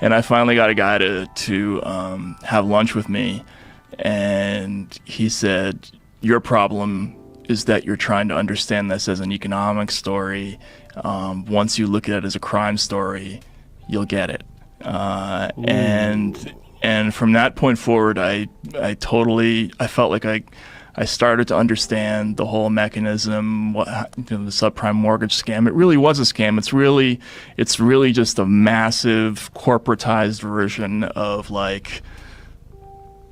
And I finally got a guy to have lunch with me, and he said, your problem is that you're trying to understand this as an economic story. Once you look at it as a crime story, you'll get it. And from that point forward, I felt like I started to understand the whole mechanism, the subprime mortgage scam. It really was a scam. It's really just a massive corporatized version of like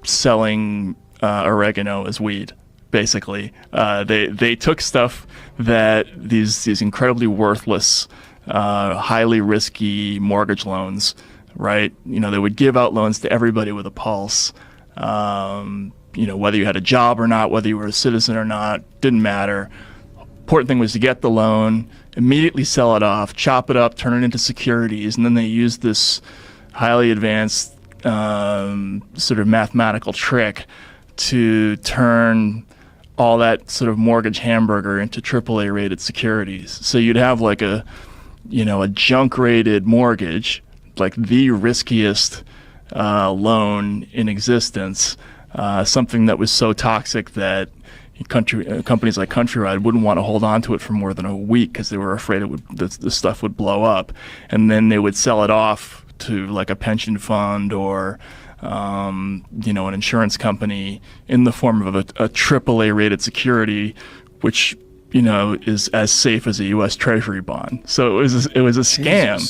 selling oregano as weed. Basically, they took stuff that these incredibly worthless, highly risky mortgage loans, right? They would give out loans to everybody with a pulse. Whether you had a job or not, whether you were a citizen or not, didn't matter. Important thing was to get the loan, immediately sell it off, chop it up, turn it into securities, and then they used this highly advanced sort of mathematical trick to turn all that sort of mortgage hamburger into AAA rated securities. So you'd have like a junk rated mortgage, like the riskiest loan in existence, something that was so toxic that companies like Countrywide wouldn't want to hold on to it for more than a week because they were afraid the stuff would blow up, and then they would sell it off to like a pension fund or an insurance company in the form of a AAA rated security, which is as safe as a U.S. Treasury bond. So it was a scam.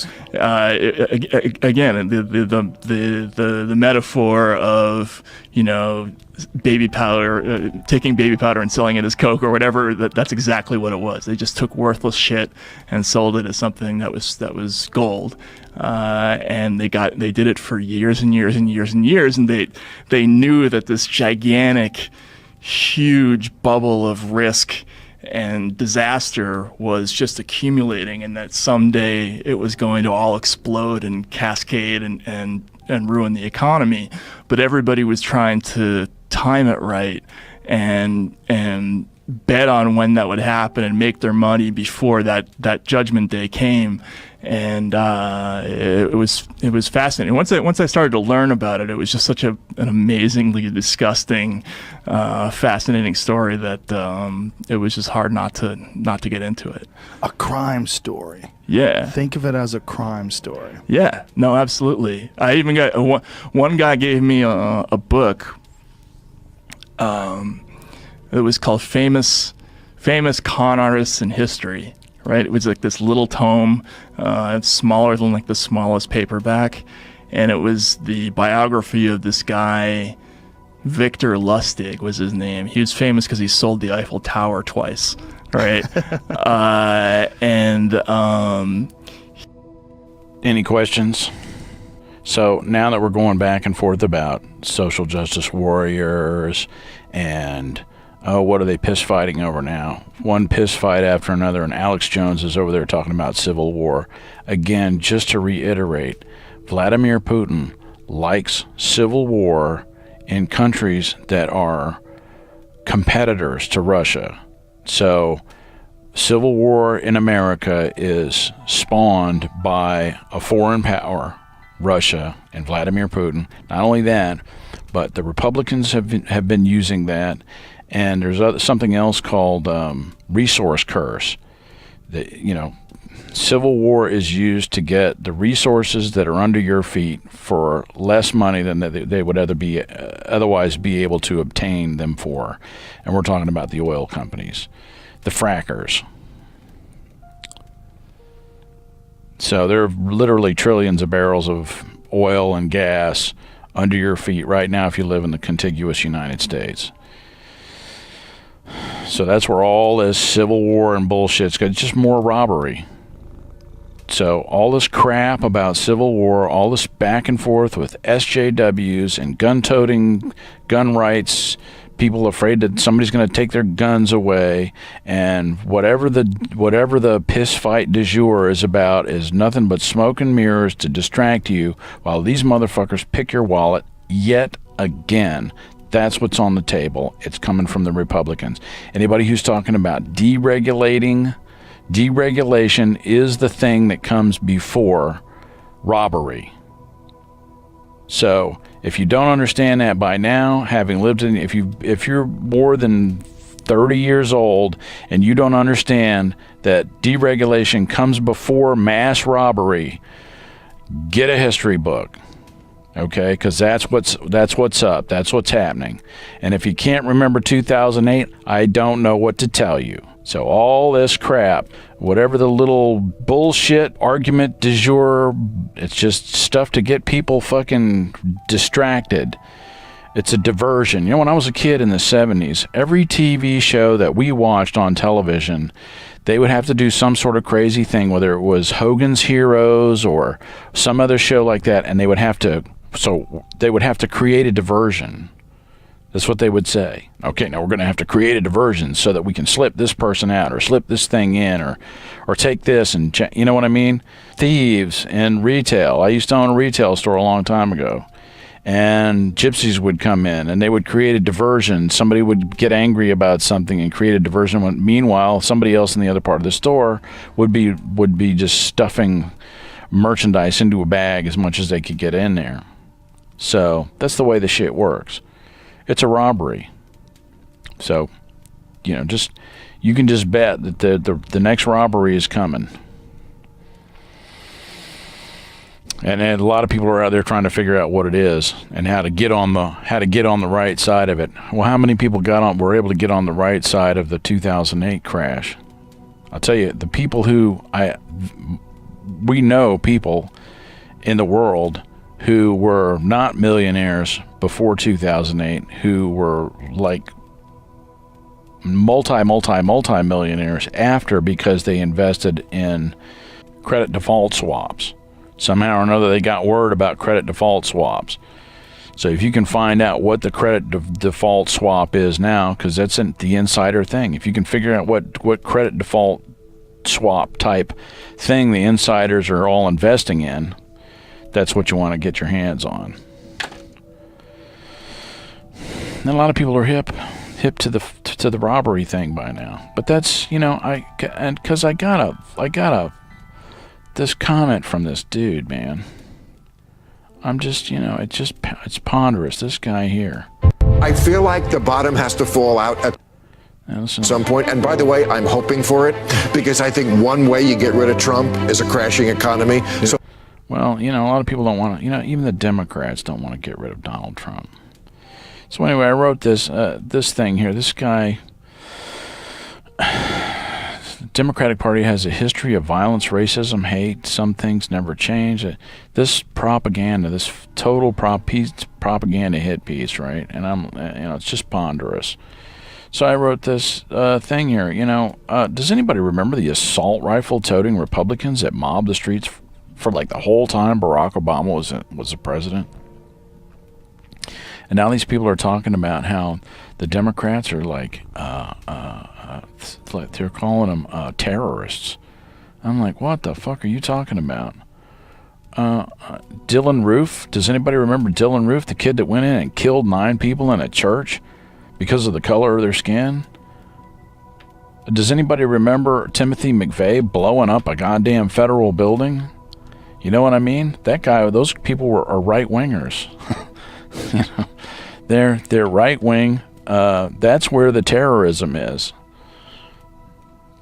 Again, the metaphor of baby powder, taking baby powder and selling it as Coke or whatever. That's exactly what it was. They just took worthless shit and sold it as something that was gold. And they did it for years and years and years and years. And they knew that this gigantic, huge bubble of risk and disaster was just accumulating, and that someday it was going to all explode and cascade and ruin the economy. But everybody was trying to time it right and bet on when that would happen and make their money before that judgment day came. And it was fascinating. Once I started to learn about it, it was just such an amazingly disgusting, fascinating story that it was just hard not to get into it. A crime story. Yeah. Think of it as a crime story. Yeah. No, absolutely. I even got one guy gave me a book. It was called Famous Con Artists in History. Right, it was like this little tome, smaller than like the smallest paperback, and it was the biography of this guy, Victor Lustig was his name. He was famous because he sold the Eiffel Tower twice, right? Any questions? So now that we're going back and forth about social justice warriors and what are they piss fighting over now? One piss fight after another, and Alex Jones is over there talking about civil war. Again, just to reiterate, Vladimir Putin likes civil war in countries that are competitors to Russia. So civil war in America is spawned by a foreign power, Russia and Vladimir Putin. Not only that, but the Republicans have been using that. And there's something else called resource curse. Civil war is used to get the resources that are under your feet for less money than they would otherwise be able to obtain them for. And we're talking about the oil companies, the frackers. So there are literally trillions of barrels of oil and gas under your feet right now if you live in the contiguous United States. So that's where all this civil war and bullshit's got. It's just more robbery. So all this crap about civil war, all this back and forth with SJWs and gun-toting, gun rights, people afraid that somebody's going to take their guns away, and whatever the piss fight du jour is about is nothing but smoke and mirrors to distract you while these motherfuckers pick your wallet yet again. That's what's on the table. It's coming from the Republicans. Anybody who's talking about deregulation is the thing that comes before robbery. So if you don't understand that by now, having lived in, if you're more than 30 years old and you don't understand that deregulation comes before mass robbery, get a history book. Okay, because that's what's up. That's what's happening. And if you can't remember 2008, I don't know what to tell you. So all this crap, whatever the little bullshit argument du jour, it's just stuff to get people fucking distracted. It's a diversion. You know, when I was a kid in the 70s, every TV show that we watched on television, they would have to do some sort of crazy thing, whether it was Hogan's Heroes or some other show like that, and they would have to create a diversion. That's what they would say. Okay, now we're going to have to create a diversion so that we can slip this person out or slip this thing in or take this and, you know what I mean? Thieves in retail. I used to own a retail store a long time ago. And gypsies would come in and they would create a diversion. Somebody would get angry about something and create a diversion. Meanwhile, somebody else in the other part of the store would be just stuffing merchandise into a bag as much as they could get in there. So that's the way the shit works. It's a robbery. So, you know, you can just bet that the next robbery is coming. And a lot of people are out there trying to figure out what it is and how to get on the right side of it. Well, how many people were able to get on the right side of the 2008 crash? I'll tell you, the people we know people in the world who were not millionaires before 2008, who were like multi-millionaires after, because they invested in credit default swaps. Somehow or another, they got word about credit default swaps. So if you can find out what the credit default swap is now, because that's the insider thing. If you can figure out what credit default swap type thing the insiders are all investing in, that's what you want to get your hands on. And a lot of people are hip to the robbery thing by now. But that's, you know, because I got this comment from this dude, man. I'm just, you know, it's ponderous. This guy here. I feel like the bottom has to fall out at some point. And by the way, I'm hoping for it, because I think one way you get rid of Trump is a crashing economy. So, well, you know, a lot of people don't want to, you know, even the Democrats don't want to get rid of Donald Trump. So anyway, I wrote this thing here. This guy, the Democratic Party has a history of violence, racism, hate. Some things never change. This propaganda, this total propaganda hit piece, right? And it's just ponderous. So I wrote this thing here. You know, does anybody remember the assault rifle toting Republicans that mobbed the streets for like the whole time Barack Obama was the president? And now these people are talking about how the Democrats are like they're calling them terrorists. I'm like, what the fuck are you talking about? Dylan Roof. Does anybody remember Dylan Roof, the kid that went in and killed 9 people in a church because of the color of their skin? Does anybody remember Timothy McVeigh blowing up a goddamn federal building? You know what I mean? That guy, those people are right-wingers. You know, they're right wing. That's where the terrorism is.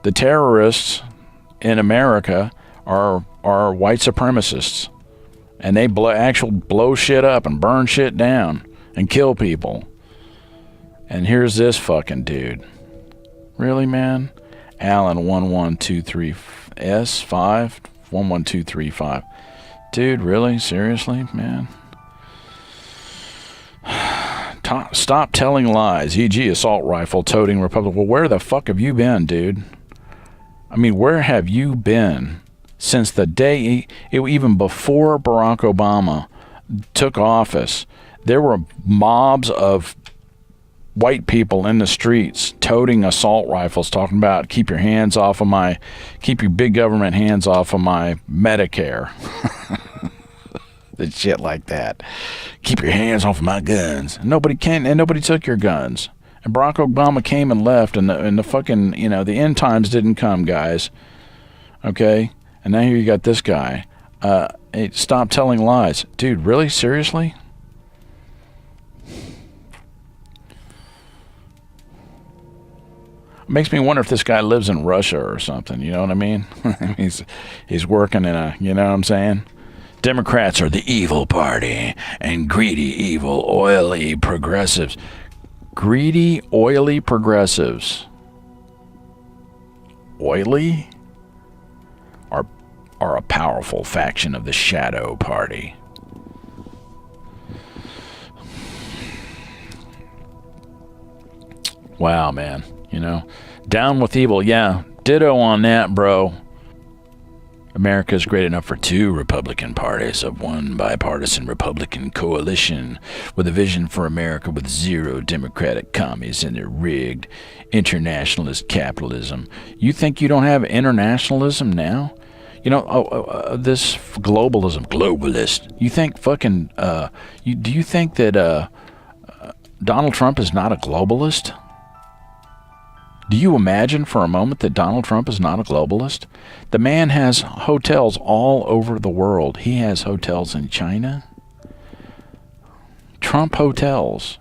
The terrorists in America are white supremacists, and they blow shit up and burn shit down and kill people. And here's this fucking dude. Really, man? Alan 1123 S5 11235. Dude, really? Seriously, man? Stop telling lies, e.g. assault rifle toting Republican. Well, where the fuck have you been, dude? I mean, where have you been since the day, even before Barack Obama took office? There were mobs of white people in the streets toting assault rifles, talking about keep your big government hands off of my Medicare. The shit like that. Keep your hands off of my guns. And nobody took your guns. And Barack Obama came and left, and the fucking, you know, the end times didn't come, guys. Okay? And now here you got this guy. Hey, stop telling lies. Dude, really? Seriously? Makes me wonder if this guy lives in Russia or something, you know what I mean? he's working in a, you know what I'm saying? Democrats are the evil party and greedy, evil, oily progressives. Greedy, oily progressives. Oily? Are a powerful faction of the shadow party. Wow, man. You know, down with evil. Yeah, ditto on that, bro. America's great enough for two Republican parties of one bipartisan Republican coalition with a vision for America with zero Democratic commies in their rigged internationalist capitalism. You think you don't have internationalism now? You know, this globalist. You think fucking, do you think that Donald Trump is not a globalist? Do you imagine for a moment that Donald Trump is not a globalist? The man has hotels all over the world. He has hotels in China. Trump hotels.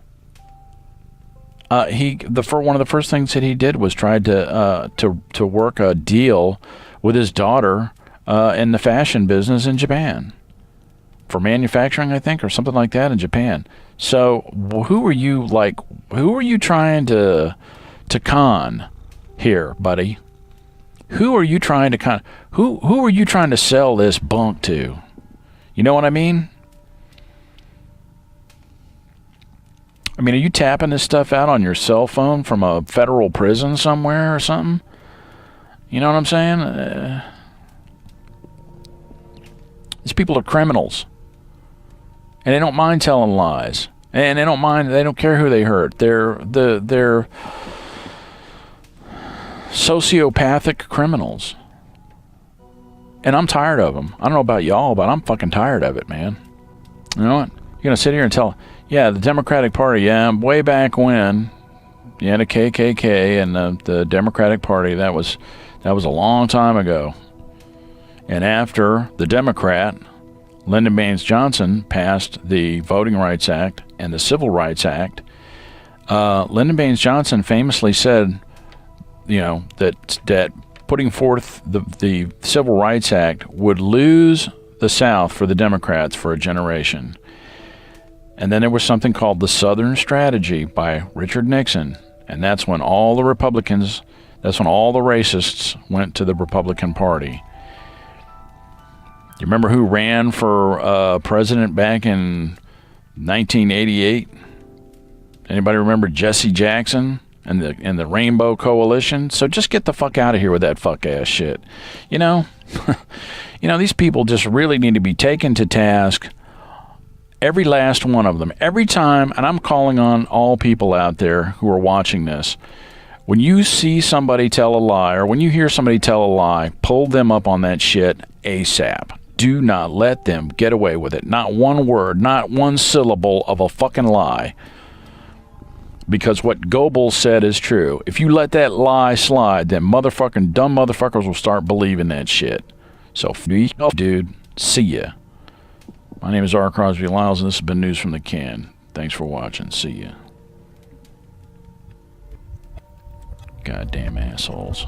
One of the first things that he did was try to work a deal with his daughter in the fashion business in Japan for manufacturing, I think, or something like that in Japan. So who are you trying to con here, buddy? Who are you trying to con? Who are you trying to sell this bunk to? You know what I mean? I mean, are you tapping this stuff out on your cell phone from a federal prison somewhere or something? You know what I'm saying? These people are criminals. And they don't mind telling lies. And they don't care who they hurt. They're sociopathic criminals. And I'm tired of them. I don't know about y'all, but I'm fucking tired of it, man. You know what? You're going to sit here and tell, yeah, the Democratic Party, yeah, way back when, yeah, the KKK and the Democratic Party, that was a long time ago. And after the Democrat, Lyndon Baines Johnson, passed the Voting Rights Act and the Civil Rights Act, Lyndon Baines Johnson famously said, you know, that putting forth the Civil Rights Act would lose the South for the Democrats for a generation. And then there was something called the Southern Strategy by Richard Nixon. And that's when all the Republicans, that's when all the racists went to the Republican Party. You remember who ran for president back in 1988? Anybody remember Jesse Jackson and the Rainbow Coalition? So just get the fuck out of here with that fuck ass shit. You know, these people just really need to be taken to task. Every last one of them. Every time, and I'm calling on all people out there who are watching this, when you see somebody tell a lie or when you hear somebody tell a lie, pull them up on that shit ASAP. Do not let them get away with it. Not one word, not one syllable of a fucking lie. Because what Goebbels said is true. If you let that lie slide, then dumb motherfuckers will start believing that shit. So, dude, see ya. My name is R. Crosby Lyles, and this has been News from the Can. Thanks for watching. See ya. Goddamn assholes.